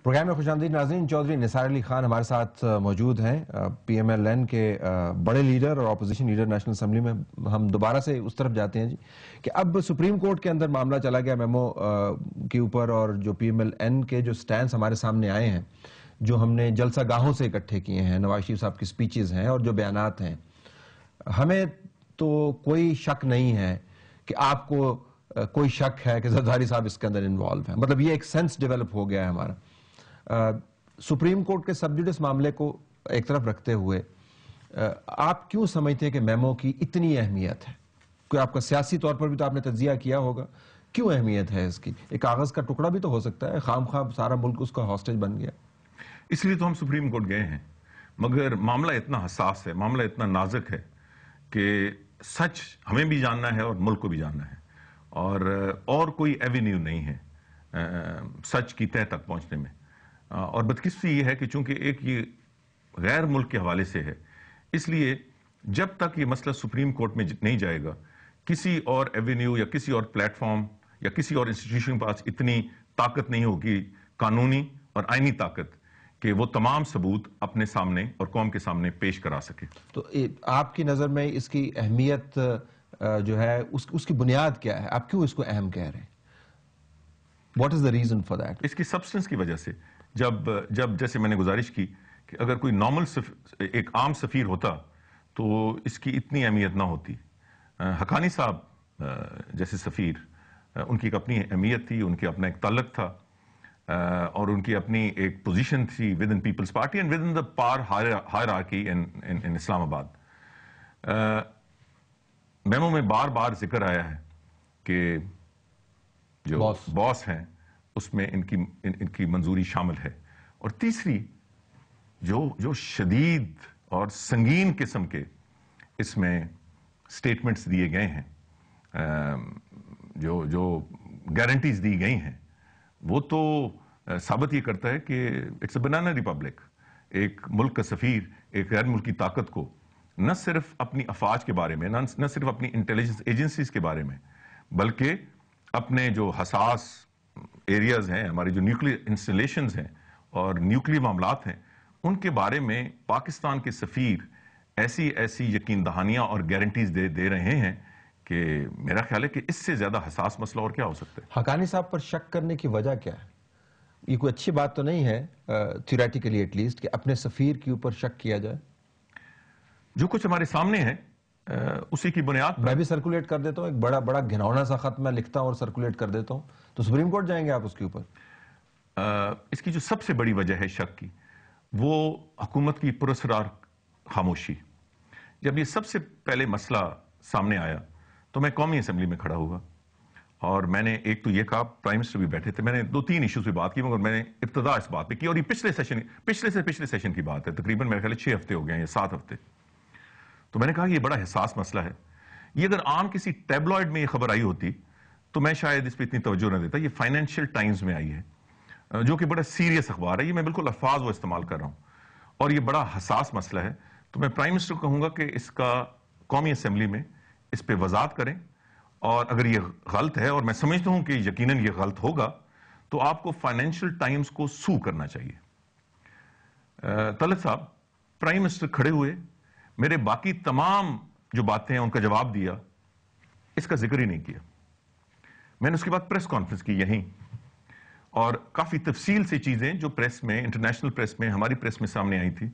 Programme میں خوشامدید ناظرین. چودھری نثار علی خان ہمارے ساتھ موجود ہیں, پی ایم ایل این کے بڑے لیڈر اور اپوزیشن لیڈر نیشنل اسمبلی میں. ہم دوبارہ سے اس طرف جاتے ہیں جی کہ اب سپریم کورٹ کے اندر معاملہ چلا گیا میمو کے اوپر, اور جو پی ایم ایل این کے جو سٹینڈز ہمارے سامنے آئے ہیں, جو ہم نے جلسہ گاہوں سے اکٹھے کیے ہیں, نواز شریف صاحب کی سپیچز ہیں اور جو بیانات ہیں, ہمیں تو کوئی شک نہیں ہے کہ آپ کو کوئی شک ہے کہ زرداری صاحب اس کے اندر انوالو ہیں. مطلب یہ ایک سینس ڈیولپ ہو گیا ہے ہمارا. سپریم کورٹ کے سب جوڈس معاملے کو ایک طرف رکھتے ہوئے آپ کیوں سمجھتے ہیں کہ میمو کی اتنی اہمیت ہے؟ کوئی آپ کا سیاسی طور پر بھی تو آپ نے تجزیہ کیا ہوگا, کیوں اہمیت ہے اس کی؟ ایک کاغذ کا ٹکڑا بھی تو ہو سکتا ہے, خام خواہ سارا ملک اس کا ہاسٹیج بن گیا. اس لیے تو ہم سپریم کورٹ گئے ہیں, مگر معاملہ اتنا حساس ہے, معاملہ اتنا نازک ہے کہ سچ ہمیں بھی جاننا ہے اور ملک کو بھی جاننا ہے, اور کوئی ایوینیو نہیں ہے سچ کی تہہ تک پہنچنے میں. اور بدقسمتی یہ ہے کہ چونکہ ایک یہ غیر ملک کے حوالے سے ہے, اس لیے جب تک یہ مسئلہ سپریم کورٹ میں نہیں جائے گا, کسی اور ایوینیو یا کسی اور پلیٹ فارم یا کسی اور انسٹیٹیوشن کے پاس اتنی طاقت نہیں ہوگی, قانونی اور آئینی طاقت, کہ وہ تمام ثبوت اپنے سامنے اور قوم کے سامنے پیش کرا سکے. تو آپ کی نظر میں اس کی اہمیت جو ہے اس کی بنیاد کیا ہے؟ آپ کیوں اس کو اہم کہہ رہے ہیں؟ What is the reason for that? اس کی سبسٹنس کی وجہ سے. جب جیسے میں نے گزارش کی کہ اگر کوئی نارمل ایک عام سفیر ہوتا تو اس کی اتنی اہمیت نہ ہوتی. حقانی صاحب جیسے سفیر, ان کی ایک اپنی اہمیت تھی, ان کے اپنا ایک تعلق تھا, اور ان کی اپنی ایک پوزیشن تھی with in Peoples Party and with in the power hierarchy in Islamabad. Memo میں بار بار ذکر آیا ہے کہ جو باس ہیں اس میں ان کی منظوری شامل ہے. اور تیسری جو شدید اور سنگین قسم کے اس میں سٹیٹمنٹس دیے گئے ہیں, جو گارنٹیز دی گئی ہیں, وہ تو ثابت یہ کرتا ہے کہ اٹس اے بنانا ریپبلک. ایک ملک کا سفیر ایک غیر ملکی طاقت کو نہ صرف اپنی افواج کے بارے میں, نہ صرف اپنی انٹیلیجنس ایجنسیز کے بارے میں, بلکہ اپنے جو حساس ایریاز ہیں, ہماری جو نیوکلیئر انسٹالیشنز ہیں اور نیوکلیئر معاملات ہیں, ان کے بارے میں پاکستان کے سفیر ایسی یقین دہانیاں اور گارنٹیز دے رہے ہیں کہ میرا خیال ہے کہ اس سے زیادہ حساس مسئلہ اور کیا ہو سکتا ہے. حقانی صاحب پر شک کرنے کی وجہ کیا ہے؟ یہ کوئی اچھی بات تو نہیں ہے تھیوریٹیکلی ایٹ لیسٹ کہ اپنے سفیر کے اوپر شک کیا جائے؟ جو کچھ ہمارے سامنے ہے اسی کی بنیاد پر میں بھی سرکولیٹ کر دیتا ہوں, ایک بڑا گھناؤنا سا خط میں لکھتا ہوں اور سرکولیٹ کر دیتا ہوں, تو سپریم کورٹ جائیں گے آپ اس کے اوپر؟ اس کی جو سب سے بڑی وجہ ہے شک کی, وہ حکومت کی پراسرار خاموشی. جب یہ سب سے پہلے مسئلہ سامنے آیا تو میں قومی اسمبلی میں کھڑا ہوا اور میں نے ایک تو یہ کہا, پرائم منسٹر بھی بیٹھے تھے, میں نے 2-3 ایشوز پہ بات کی, مگر میں نے ابتدا اس بات پہ کی, اور یہ پچھلے سیشن کی بات ہے, تقریباً میرے خیال 6 ہفتے ہو گئے ہیں یا 7 ہفتے. تو میں نے کہا یہ بڑا حساس مسئلہ ہے. یہ اگر عام کسی ٹیبلوئڈ میں یہ خبر آئی ہوتی تو میں شاید اس پہ اتنی توجہ نہ دیتا. یہ فائنینشیل ٹائمز میں آئی ہے, جو کہ بڑا سیریس اخبار ہے, یہ میں بالکل الفاظ وہ استعمال کر رہا ہوں, اور یہ بڑا حساس مسئلہ ہے. تو میں پرائم منسٹر کو کہوں گا کہ اس کا قومی اسمبلی میں اس پہ وضاحت کریں, اور اگر یہ غلط ہے, اور میں سمجھتا ہوں کہ یقیناً یہ غلط ہوگا, تو آپ کو فائنینشیل ٹائمز کو سو کرنا چاہیے. طلعت صاحب پرائم منسٹر کھڑے ہوئے, میرے باقی تمام جو باتیں ہیں ان کا جواب دیا, اس کا ذکر ہی نہیں کیا. میں نے اس کے بعد پریس کانفرنس کی یہیں, اور کافی تفصیل سے چیزیں جو پریس میں, انٹرنیشنل پریس میں, ہماری پریس میں سامنے آئی تھی,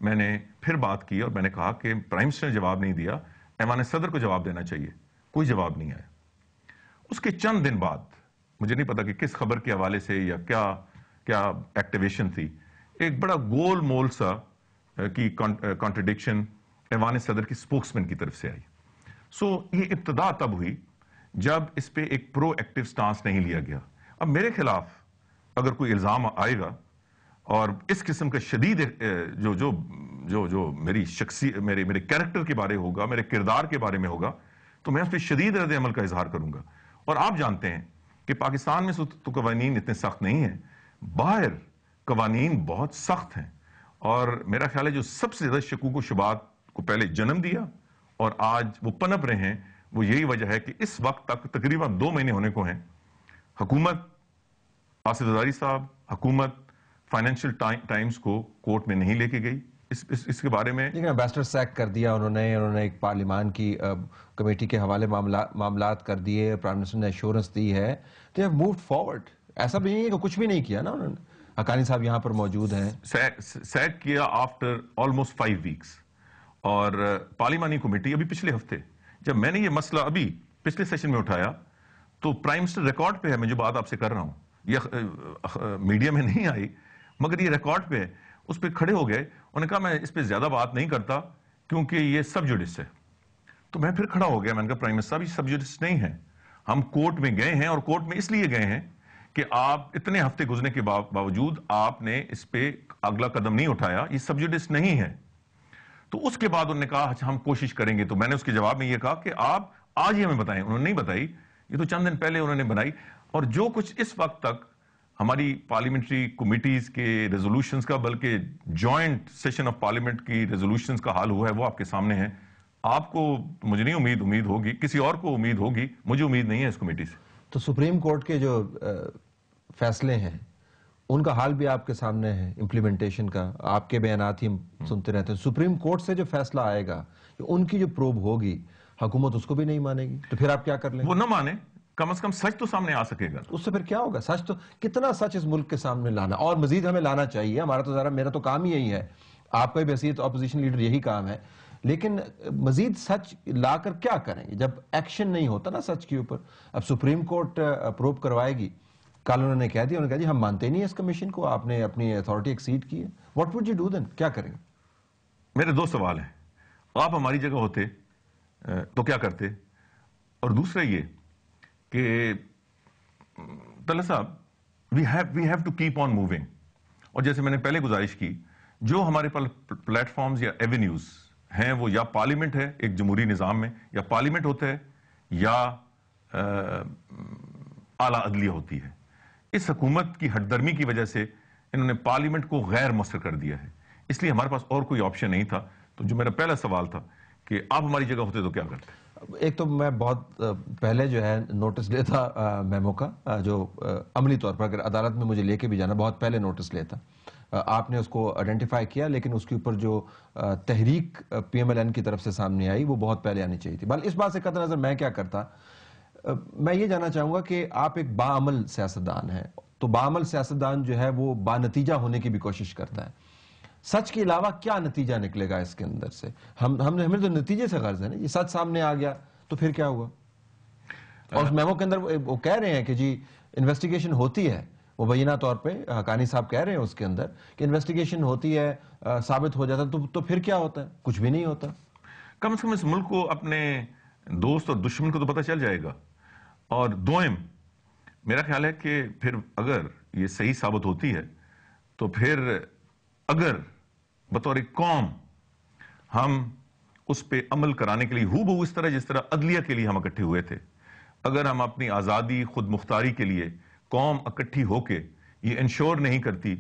میں نے پھر بات کی اور میں نے کہا کہ پرائم منسٹر نے جواب نہیں دیا, ایوان صدر کو جواب دینا چاہیے. کوئی جواب نہیں آیا. اس کے چند دن بعد, مجھے نہیں پتا کہ کس خبر کے حوالے سے یا کیا ایکٹیویشن تھی, ایک بڑا گول مول سا کی کانٹرڈکشن ایوان صدر کی سپوکسمین کی طرف سے آئی. سو یہ ابتدا تب ہوئی جب اس پہ ایک پرو ایکٹیو سٹانس نہیں لیا گیا. اب میرے خلاف اگر کوئی الزام آئے گا اور اس قسم کا شدید جو میرے کیریکٹر کے بارے ہوگا, میرے کردار کے بارے میں ہوگا, تو میں اس پہ شدید رد عمل کا اظہار کروں گا. اور آپ جانتے ہیں کہ پاکستان میں تو قوانین اتنے سخت نہیں ہیں, باہر قوانین بہت سخت ہیں, اور میرا خیال ہے جو سب سے زیادہ شکوک و شبہات کو پہلے جنم دیا اور آج وہ پنپ رہے ہیں, وہ یہی وجہ ہے کہ اس وقت تک تقریباً 2 مہینے ہونے کو ہیں, حکومت آصف زرداری صاحب, حکومت فائنینشیل ٹائمز کو کورٹ میں نہیں لے کے گئی. اس کے بارے میں لیکن امبیسڈر سیک کر دیا انہوں نے ایک پارلیمان کی کمیٹی کے حوالے معاملات کر دیے, پرائم منسٹر نے ایشورنس دی ہے, they have moved forward. ایسا بھی نہیں ہے کہ کچھ بھی نہیں کیا نا انہوں نے. حقانی صاحب یہاں پر موجود ہیں. سیک کیا آفٹر آلموسٹ 5 ویکس. اور پارلیمانی کمیٹی ابھی پچھلے ہفتے جب میں نے یہ مسئلہ ابھی پچھلے سیشن میں اٹھایا تو پرائم منسٹر ریکارڈ پہ ہے, میں جو بات آپ سے کر رہا ہوں یہ میڈیا میں نہیں آئی مگر یہ ریکارڈ پہ ہے, اس پہ کھڑے ہو گئے, انہوں نے کہا میں اس پہ زیادہ بات نہیں کرتا کیونکہ یہ سب جوڈس ہے. تو میں پھر کھڑا ہو گیا, میں نے کہا پرائم منسٹر صاحب یہ سب جوڈس نہیں ہے, ہم کورٹ میں گئے ہیں اور کورٹ میں اس لیے گئے ہیں کہ آپ اتنے ہفتے گزرنے کے باوجود آپ نے اس پہ اگلا قدم نہیں اٹھایا, یہ سب جوڈس نہیں ہے. تو اس کے بعد انہوں نے کہا ہم کوشش کریں گے. تو میں نے اس کے جواب میں یہ کہا کہ آپ آج ہی ہمیں بتائیں. انہوں نے نہیں بتائی, یہ تو چند دن پہلے انہوں نے بنائی. اور جو کچھ اس وقت تک ہماری پارلیمنٹری کمیٹیز کے ریزولوشنز کا بلکہ جوائنٹ سیشن آف پارلیمنٹ کی ریزولوشنز کا حال ہوا ہے وہ آپ کے سامنے ہے. آپ کو مجھے نہیں امید ہوگی, کسی اور کو امید ہوگی, مجھے امید نہیں ہے اس کمیٹی سے. تو سپریم کورٹ کے جو فیصلے ہیں ان کا حال بھی آپ کے سامنے ہے, امپلیمنٹیشن کا آپ کے بیانات ہی ہم سنتے رہتے ہیں. سپریم کورٹ سے جو فیصلہ آئے گا ان کی جو پروب ہوگی حکومت اس کو بھی نہیں مانے گی, تو پھر آپ کیا کر لیں؟ وہ نہ مانے, کم از کم سچ تو سامنے آ سکے گا. اس سے پھر کیا ہوگا؟ سچ تو کتنا سچ اس ملک کے سامنے لانا, اور مزید ہمیں لانا چاہیے. ہمارا تو ذرا میرا تو کام ہی یہی ہے, آپ کا بھی حیثیت اپوزیشن لیڈر یہی کام ہے, لیکن مزید سچ لا کر کیا کریں گے جب ایکشن نہیں ہوتا نا سچ کے اوپر. اب سپریم کورٹ اپروو کروائے گی, کل انہوں نے کہہ دیا, انہوں نے کہا جی ہم مانتے نہیں ہیں اس کمیشن کو, آپ نے اپنی اتھارٹی ایکسیڈ کی ہے. What would you do then, کیا کریں گے؟ میرے 2 سوال ہیں. آپ ہماری جگہ ہوتے تو کیا کرتے, اور دوسرا یہ کہ طلعت صاحب we have to keep on moving. اور جیسے میں نے پہلے گزارش کی, جو ہمارے پلیٹ فارمز یا ایونیوز ہیں وہ یا پارلیمنٹ ہے ایک جمہوری نظام میں, یا پارلیمنٹ ہوتا ہے یا اعلیٰ عدلیہ ہوتی ہے. اس حکومت کی ہٹ درمی کی وجہ سے انہوں نے پارلیمنٹ کو غیر مؤثر کر دیا ہے, اس لیے ہمارے پاس اور کوئی آپشن نہیں تھا. تو جو میرا پہلا سوال تھا کہ آپ ہماری جگہ ہوتے تو کیا کرتے؟ ایک تو میں بہت پہلے جو ہے نوٹس لیتا میمو کا, جو عملی طور پر اگر عدالت میں مجھے لے کے بھی جانا, بہت پہلے نوٹس لیتا. آپ نے اس کو آئیڈینٹیفائی کیا, لیکن اس کے اوپر جو تحریک پی ایم ایل این کی طرف سے سامنے آئی وہ بہت پہلے آنی چاہیے تھی. بل اس بات سے قطع نظر میں کیا کرتا, میں یہ جاننا چاہوں گا کہ آپ ایک باعمل سیاستدان ہیں, تو باعمل سیاستدان جو ہے وہ با نتیجہ ہونے کی بھی کوشش کرتا ہے. سچ کے علاوہ کیا نتیجہ نکلے گا اس کے اندر سے؟ ہمیں تو نتیجے سے غرض ہے نا, یہ سچ سامنے آ گیا تو پھر کیا ہوا؟ اور اس میمو کے اندر وہ کہہ رہے ہیں کہ جی انویسٹیگیشن ہوتی ہے, وہ بینہ طور پہ حقانی صاحب کہہ رہے ہیں اس کے اندر کہ انویسٹیگیشن ہوتی ہے, ثابت ہو جاتا ہے, تو پھر کیا ہوتا ہے؟ کچھ بھی نہیں ہوتا. کم از کم اس ملک کو اپنے دوست اور دشمن کو تو پتہ چل جائے گا. اور دوئم میرا خیال ہے کہ پھر اگر یہ صحیح ثابت ہوتی ہے تو پھر اگر بطور قوم ہم اس پہ عمل کرانے کے لیے ہو بہو اس طرح جس طرح عدلیہ کے لیے ہم اکٹھے ہوئے تھے, اگر ہم اپنی آزادی خود مختاری کے لیے قوم اکٹھی ہو کے یہ انشور نہیں کرتی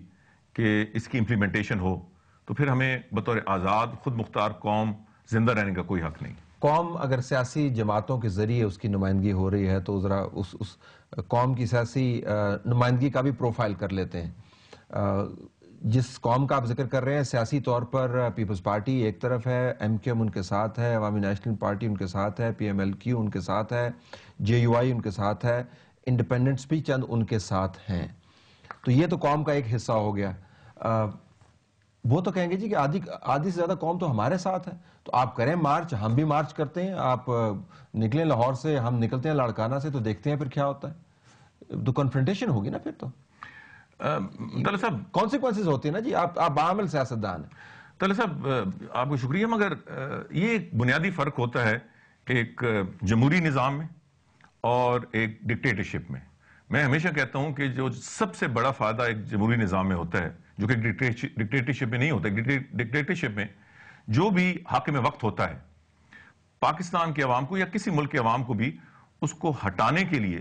کہ اس کی امپلیمنٹیشن ہو, تو پھر ہمیں بطور آزاد خود مختار قوم زندہ رہنے کا کوئی حق نہیں. قوم اگر سیاسی جماعتوں کے ذریعے اس کی نمائندگی ہو رہی ہے تو ذرا اس قوم کی سیاسی نمائندگی کا بھی پروفائل کر لیتے ہیں. جس قوم کا آپ ذکر کر رہے ہیں سیاسی طور پر پیپلز پارٹی ایک طرف ہے, ایم کیو ایم ان کے ساتھ ہے, عوامی نیشنل پارٹی ان کے ساتھ ہے, پی ایم ایل کیو ان کے ساتھ ہے, جے یو آئی ان کے ساتھ ہے, انڈیپینڈنٹس بھی چند ان کے ساتھ ہیں. تو یہ تو قوم کا ایک حصہ ہو گیا. وہ تو کہیں گے جی کہ آدھی سے زیادہ قوم تو ہمارے ساتھ ہے, تو آپ کریں مارچ, ہم بھی مارچ کرتے ہیں, آپ نکلیں لاہور سے, ہم نکلتے ہیں لاڑکانہ سے, تو دیکھتے ہیں پھر کیا ہوتا ہے. تو کنفرنٹیشن ہوگی نا پھر تو. طلعت صاحب کانسیکوینسز ہوتی ہیں نا جی, آپ باعمل سیاستدان ہیں. طلعت صاحب آپ کو شکریہ, مگر یہ ایک بنیادی فرق ہوتا ہے ایک جمہوری نظام میں اور ایک ڈکٹیٹرشپ میں. میں ہمیشہ کہتا ہوں کہ جو سب سے بڑا فائدہ ایک جمہوری نظام میں ہوتا ہے جو کہ ڈکٹیٹرشپ میں نہیں ہوتا. ڈکٹیٹرشپ میں جو بھی حاکم وقت ہوتا ہے پاکستان کے عوام کو یا کسی ملک کے عوام کو بھی اس کو ہٹانے کے لیے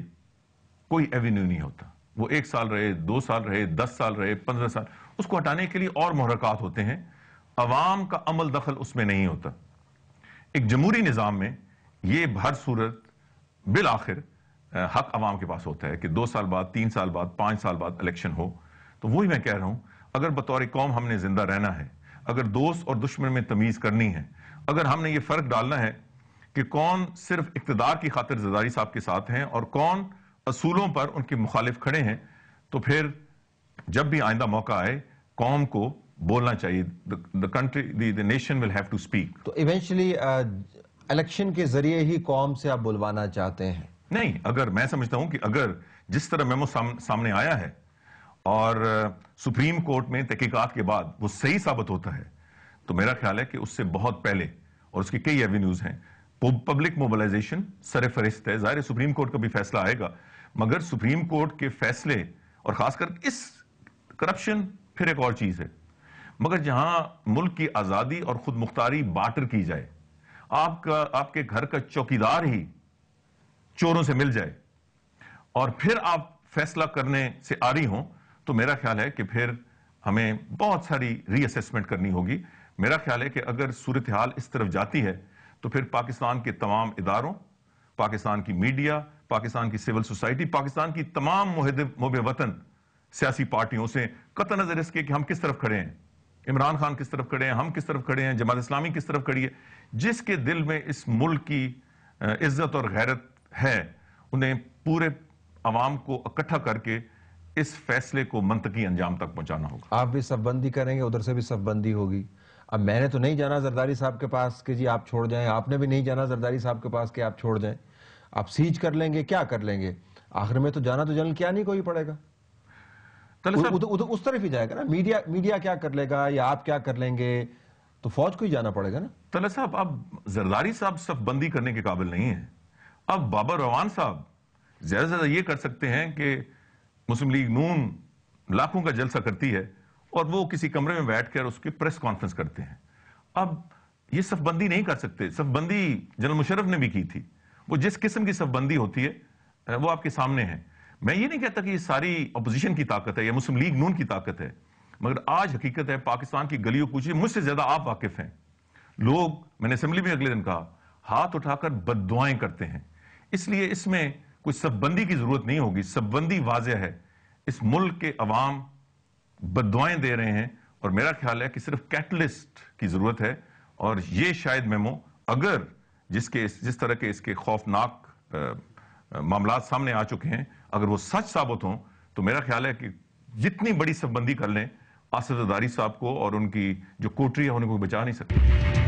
کوئی ایونیو نہیں ہوتا. وہ 1 سال رہے, 2 سال رہے, 10 سال رہے, 15 سال, اس کو ہٹانے کے لیے اور محرکات ہوتے ہیں. عوام کا عمل دخل اس میں نہیں ہوتا. ایک جمہوری نظام میں یہ بہر صورت بالآخر حق عوام کے پاس ہوتا ہے کہ 2 سال بعد, 3 سال بعد, 5 سال بعد الیکشن ہو. تو وہی میں کہہ رہا ہوں، اگر بطور قوم ہم نے زندہ رہنا ہے، اگر دوست اور دشمن میں تمیز کرنی ہے، اگر ہم نے یہ فرق ڈالنا ہے کہ کون صرف اقتدار کی خاطر زرداری صاحب کے ساتھ ہیں اور کون اصولوں پر ان کے مخالف کھڑے ہیں، تو پھر جب بھی آئندہ موقع آئے قوم کو بولنا چاہیے. the country, the nation will have to speak. تو ایونچولی الیکشن کے ذریعے ہی قوم سے آپ بلوانا چاہتے ہیں؟ نہیں، اگر میں سمجھتا ہوں کہ اگر جس طرح میمو سامنے آیا ہے اور سپریم کورٹ میں تحقیقات کے بعد وہ صحیح ثابت ہوتا ہے، تو میرا خیال ہے کہ اس سے بہت پہلے، اور اس کی کئی ایونیوز ہیں، پبلک موبلائزیشن سر فہرست ہے. ظاہر سپریم کورٹ کا بھی فیصلہ آئے گا، مگر سپریم کورٹ کے فیصلے اور خاص کر اس کرپشن پھر ایک اور چیز ہے، مگر جہاں ملک کی آزادی اور خود مختاری بارٹر کی جائے، آپ کے گھر کا چوکیدار ہی چوروں سے مل جائے اور پھر آپ فیصلہ کرنے سے آری ہوں، تو میرا خیال ہے کہ پھر ہمیں بہت ساری ری اسیسمنٹ کرنی ہوگی. میرا خیال ہے کہ اگر صورتحال اس طرف جاتی ہے تو پھر پاکستان کے تمام اداروں، پاکستان کی میڈیا، پاکستان کی سول سوسائٹی، پاکستان کی تمام محب وطن سیاسی پارٹیوں سے قطع نظر اس کے کہ ہم کس طرف کھڑے ہیں، عمران خان کس طرف کھڑے ہیں، ہم کس طرف کھڑے ہیں، جماعت اسلامی کس طرف کھڑی ہے، جس کے دل میں اس ملک کی عزت اور غیرت ہے، انہیں پورے عوام کو اکٹھا کر کے اس فیصلے کو منطقی انجام تک پہنچانا ہوگا. آپ بھی صف بندی کریں گے، ادھر سے بھی صف بندی ہوگی. اب میں نے تو نہیں جانا زرداری صاحب کے پاس کہ جی آپ چھوڑ جائیں، آپ نے بھی نہیں جانا زرداری صاحب کے پاس کہ آپ چھوڑ جائیں. آپ سیج کر لیں گے، کیا کر لیں گے؟ آخر میں تو جانا تو جنرل کیا نہیں کوئی پڑے گا، اس طرف ہی جائے گا نا. میڈیا کیا کر لے گا یا آپ کیا کر لیں گے؟ تو فوج کو ہی جانا پڑے گا نا. طلعت صاحب، اب زرداری صاحب صف بندی کرنے کے قابل نہیں ہیں. اب بابر روان صاحب زیادہ سے زیادہ یہ کر سکتے ہیں کہ مسلم لیگ نون لاکھوں کا جلسہ کرتی ہے اور وہ کسی کمرے میں بیٹھ کر اس کی پریس کانفرنس کرتے ہیں. اب یہ صف بندی نہیں کر سکتے. صف بندی جنرل مشرف نے بھی کی تھی. وہ جس قسم کی صف بندی ہوتی ہے وہ آپ کے سامنے ہے. میں یہ نہیں کہتا کہ یہ ساری اپوزیشن کی طاقت ہے یا مسلم لیگ نون کی طاقت ہے، مگر آج حقیقت ہے پاکستان کی گلیوں کوچیوں، مجھ سے زیادہ آپ واقف ہیں، لوگ، میں نے اسمبلی میں اگلے دن کہا، ہاتھ اٹھا کر بد دعائیں کرتے ہیں. اس لیے اس میں کوئی صف بندی کی ضرورت نہیں ہوگی. صف بندی واضح ہے، اس ملک کے عوام بد دعائیں دے رہے ہیں اور میرا خیال ہے کہ صرف کیٹلسٹ کی ضرورت ہے. اور یہ شاید میمو اگر جس طرح کے اس کے خوفناک معاملات سامنے آ چکے ہیں، اگر وہ سچ ثابت ہوں تو میرا خیال ہے کہ جتنی بڑی صف بندی کر لیں، آصف زرداری صاحب کو اور ان کی جو کوٹری ہے انہیں کوئی بچا نہیں سکتے.